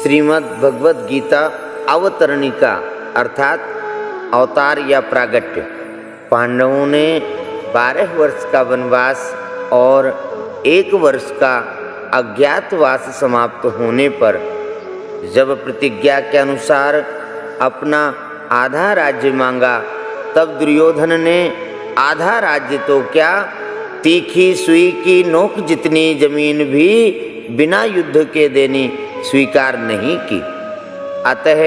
श्रीमद् भगवद गीता अवतरणिका अर्थात अवतार या प्रागट्य। पांडवों ने 12 वर्ष का वनवास और 1 वर्ष का अज्ञातवास समाप्त होने पर जब प्रतिज्ञा के अनुसार अपना आधा राज्य मांगा, तब दुर्योधन ने आधा राज्य तो क्या, तीखी सुई की नोक जितनी जमीन भी बिना युद्ध के देनी स्वीकार नहीं की। अतः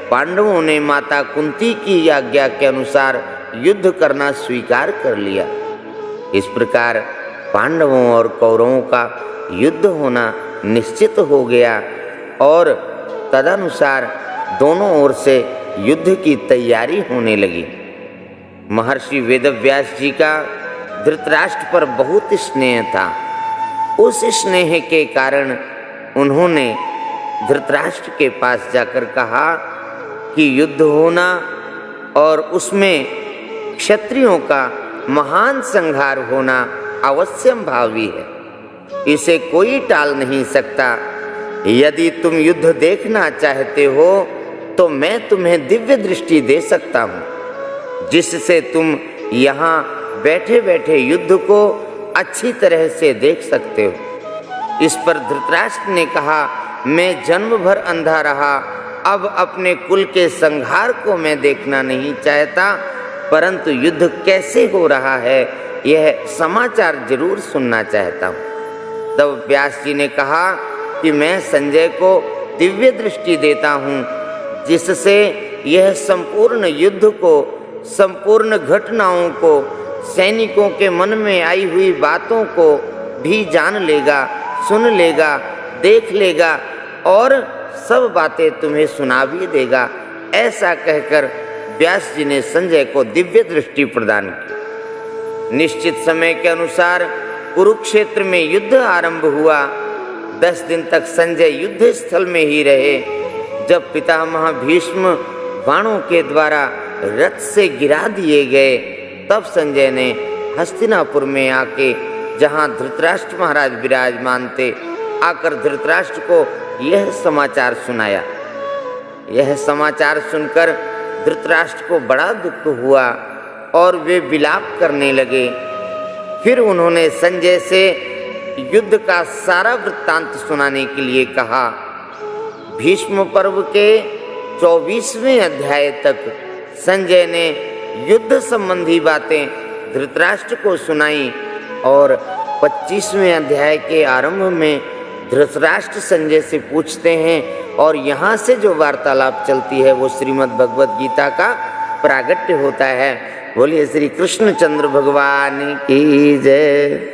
पांडवों ने माता कुंती की आज्ञा के अनुसार युद्ध करना स्वीकार कर लिया। इस प्रकार पांडवों और कौरवों का युद्ध होना निश्चित हो गया और तदनुसार दोनों ओर से युद्ध की तैयारी होने लगी। महर्षि वेदव्यास जी का धृतराष्ट्र पर बहुत स्नेह था। उस स्नेह के कारण उन्होंने धृतराष्ट्र के पास जाकर कहा कि युद्ध होना और उसमें क्षत्रियों का महान संहार होना अवश्यंभावी है, इसे कोई टाल नहीं सकता। यदि तुम युद्ध देखना चाहते हो तो मैं तुम्हें दिव्य दृष्टि दे सकता हूँ, जिससे तुम यहाँ बैठे बैठे युद्ध को अच्छी तरह से देख सकते हो। इस पर धृतराष्ट्र ने कहा, मैं जन्म भर अंधा रहा, अब अपने कुल के संहार को मैं देखना नहीं चाहता, परंतु युद्ध कैसे हो रहा है यह समाचार जरूर सुनना चाहता हूँ। तब व्यास जी ने कहा कि मैं संजय को दिव्य दृष्टि देता हूँ, जिससे यह संपूर्ण युद्ध को, संपूर्ण घटनाओं को, सैनिकों के मन में आई हुई बातों को भी जान लेगा, सुन लेगा, देख लेगा और सब बातें तुम्हें सुना भी देगा। ऐसा कहकर व्यास जी ने संजय को दिव्य दृष्टि प्रदान की। निश्चित समय के अनुसार कुरुक्षेत्र में युद्ध आरंभ हुआ। 10 दिन तक संजय युद्ध स्थल में ही रहे। जब पितामह भीष्म बाणों के द्वारा रथ से गिरा दिए गए, तब संजय ने हस्तिनापुर में आके, जहाँ धृतराष्ट्र महाराज विराजमान थे, आकर धृतराष्ट्र को यह समाचार सुनाया। यह समाचार सुनकर धृतराष्ट्र को बड़ा दुख हुआ और वे विलाप करने लगे। फिर उन्होंने संजय से युद्ध का सारा वृत्तांत सुनाने के लिए कहा। भीष्म पर्व के 24वें अध्याय तक संजय ने युद्ध संबंधी बातें धृतराष्ट्र को सुनाई और 25वें अध्याय के आरंभ में धृतराष्ट्र संजय से पूछते हैं और यहाँ से जो वार्तालाप चलती है वो श्रीमद् भगवद गीता का प्रागट्य होता है। बोलिए श्री कृष्णचंद्र भगवान की जय।